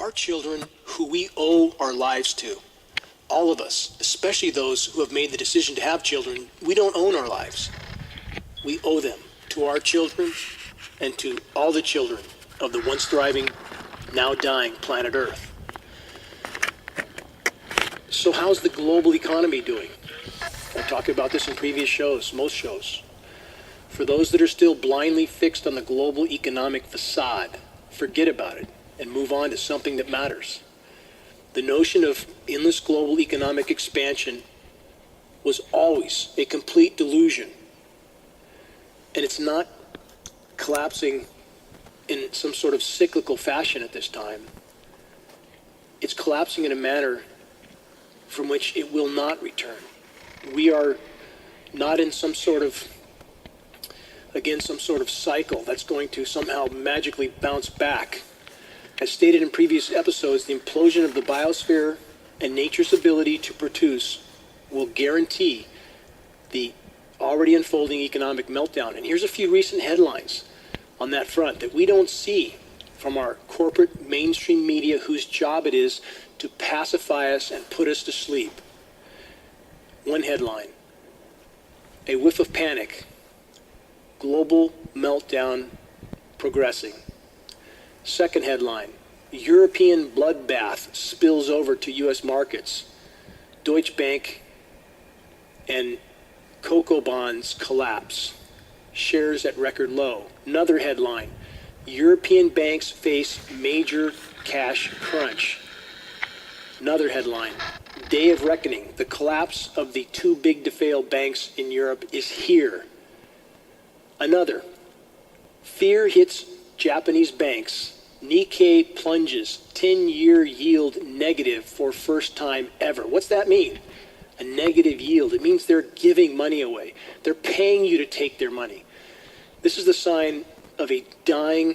our children who we owe our lives to. All of us, especially those who have made the decision to have children, we don't own our lives. We owe them to our children and to all the children of the once thriving, now dying planet Earth. So how's the global economy doing? I talked about this in previous shows, most shows. For those that are still blindly fixed on the global economic facade, forget about it and move on to something that matters. The notion of endless global economic expansion was always a complete delusion. And it's not collapsing in some sort of cyclical fashion at this time. It's collapsing in a manner from which it will not return. We are not in some sort of cycle that's going to somehow magically bounce back. As stated in previous episodes, the implosion of the biosphere and nature's ability to produce will guarantee the already unfolding economic meltdown. And here's a few recent headlines on that front that we don't see from our corporate mainstream media, whose job it is to pacify us and put us to sleep. One headline: a whiff of panic, global meltdown progressing. Second headline: European bloodbath spills over to U.S. markets. Deutsche Bank and cocoa bonds collapse. Shares at record low. Another headline: European banks face major cash crunch. Another headline: Day of reckoning. The collapse of the too big to fail banks in Europe is here. Another: fear hits Japanese banks. Nikkei plunges, 10-year yield negative for first time ever. What's that mean? A negative yield. It means they're giving money away. They're paying you to take their money. This is the sign of a dying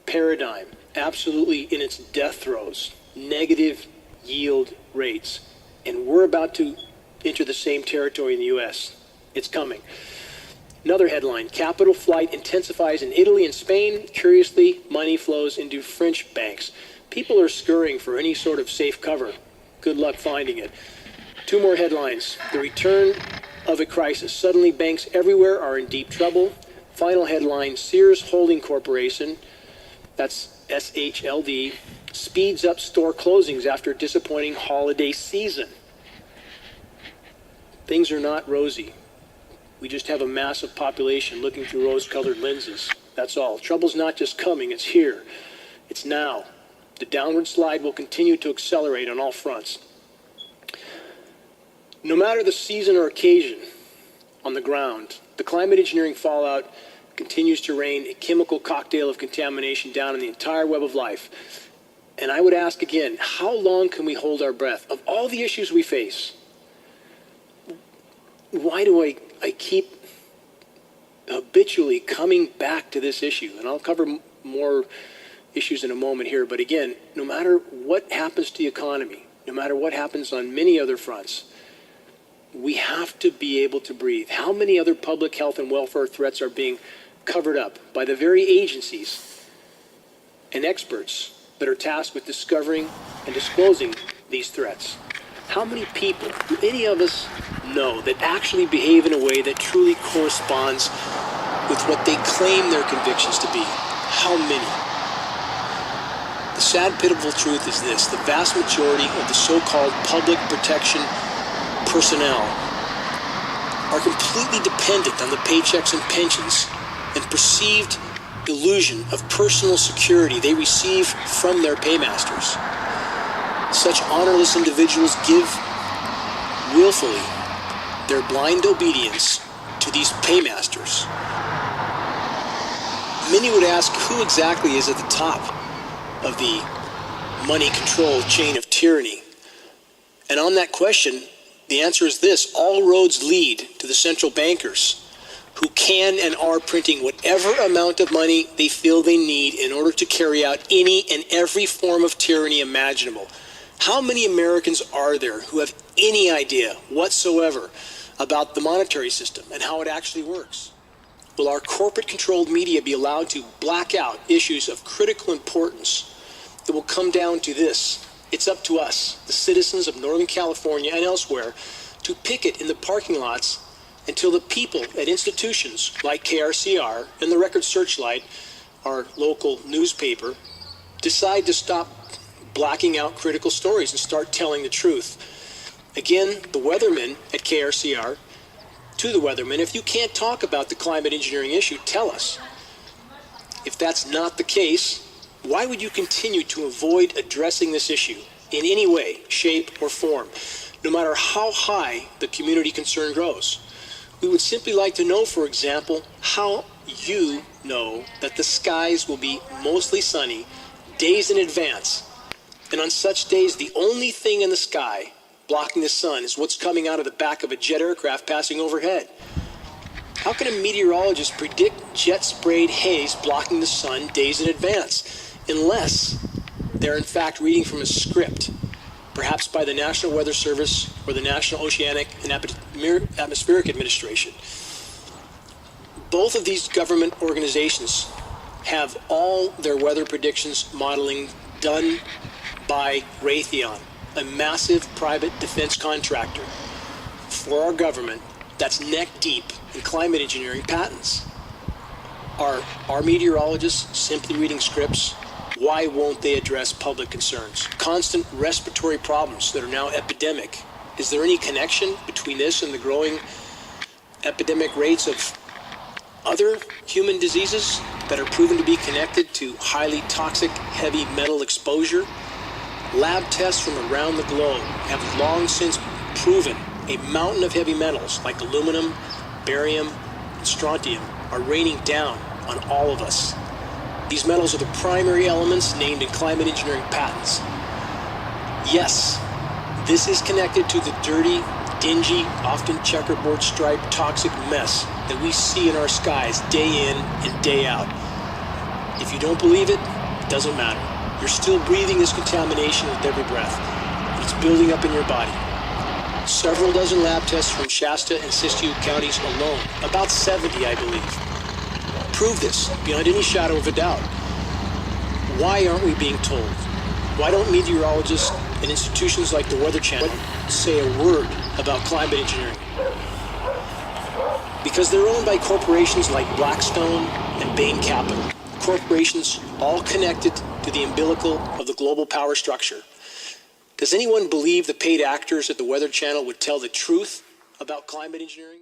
paradigm, absolutely in its death throes. Negative yield rates. And we're about to enter the same territory in the U.S. It's coming. Another headline: capital flight intensifies in Italy and Spain. Curiously, money flows into French banks. People are scurrying for any sort of safe cover. Good luck finding it. Two more headlines: the return of a crisis. Suddenly, banks everywhere are in deep trouble. Final headline: Sears Holding Corporation, that's SHLD, speeds up store closings after disappointing holiday season. Things are not rosy. We just have a massive population looking through rose-colored lenses. That's all. Trouble's not just coming, it's here. It's now. The downward slide will continue to accelerate on all fronts. No matter the season or occasion on the ground, the climate engineering fallout continues to rain a chemical cocktail of contamination down in the entire web of life. And I would ask again, how long can we hold our breath? Of all the issues we face, why do I keep habitually coming back to this issue? And I'll cover more issues in a moment here. But again, no matter what happens to the economy, no matter what happens on many other fronts, we have to be able to breathe. How many other public health and welfare threats are being covered up by the very agencies and experts that are tasked with discovering and disclosing these threats? How many people do any of us know that actually behave in a way that truly corresponds with what they claim their convictions to be? How many? The sad, pitiful truth is this: the vast majority of the so-called public protection personnel are completely dependent on the paychecks and pensions and perceived illusion of personal security they receive from their paymasters. Such honorless individuals give willfully their blind obedience to these paymasters. Many would ask, who exactly is at the top of the money control chain of tyranny? And on that question, the answer is this: all roads lead to the central bankers, who can and are printing whatever amount of money they feel they need in order to carry out any and every form of tyranny imaginable. How many Americans are there who have any idea whatsoever about the monetary system and how it actually works? Will our corporate-controlled media be allowed to black out issues of critical importance it will come down to this. It's up to us, the citizens of Northern California and elsewhere, to picket in the parking lots until the people at institutions like KRCR and the Record Searchlight, our local newspaper, decide to stop blacking out critical stories and start telling the truth. Again, the weathermen at KRCR, to the weathermen, if you can't talk about the climate engineering issue, tell us. If that's not the case, why would you continue to avoid addressing this issue in any way, shape, or form, no matter how high the community concern grows? We would simply like to know, for example, how you know that the skies will be mostly sunny days in advance, and on such days the only thing in the sky blocking the sun is what's coming out of the back of a jet aircraft passing overhead. How can a meteorologist predict jet-sprayed haze blocking the sun days in advance, unless they're in fact reading from a script, perhaps by the National Weather Service or the National Oceanic and Atmospheric Administration? Both of these government organizations have all their weather predictions modeling done by Raytheon, a massive private defense contractor for our government that's neck deep in climate engineering patents. Are our meteorologists simply reading scripts? Why won't they address public concerns? Constant respiratory problems that are now epidemic. Is there any connection between this and the growing epidemic rates of other human diseases that are proven to be connected to highly toxic heavy metal exposure? Lab tests from around the globe have long since proven a mountain of heavy metals like aluminum, barium, and strontium are raining down on all of us. These metals are the primary elements named in climate engineering patents. Yes, this is connected to the dirty, dingy, often checkerboard striped toxic mess that we see in our skies day in and day out. If you don't believe it, it doesn't matter. You're still breathing this contamination with every breath. It's building up in your body. Several dozen lab tests from Shasta and Siskiyou counties alone, about 70 I believe, prove this beyond any shadow of a doubt. Why aren't we being told? Why don't meteorologists and institutions like the Weather Channel say a word about climate engineering? Because they're owned by corporations like Blackstone and Bain Capital, corporations all connected to the umbilical of the global power structure. Does anyone believe the paid actors at the Weather Channel would tell the truth about climate engineering?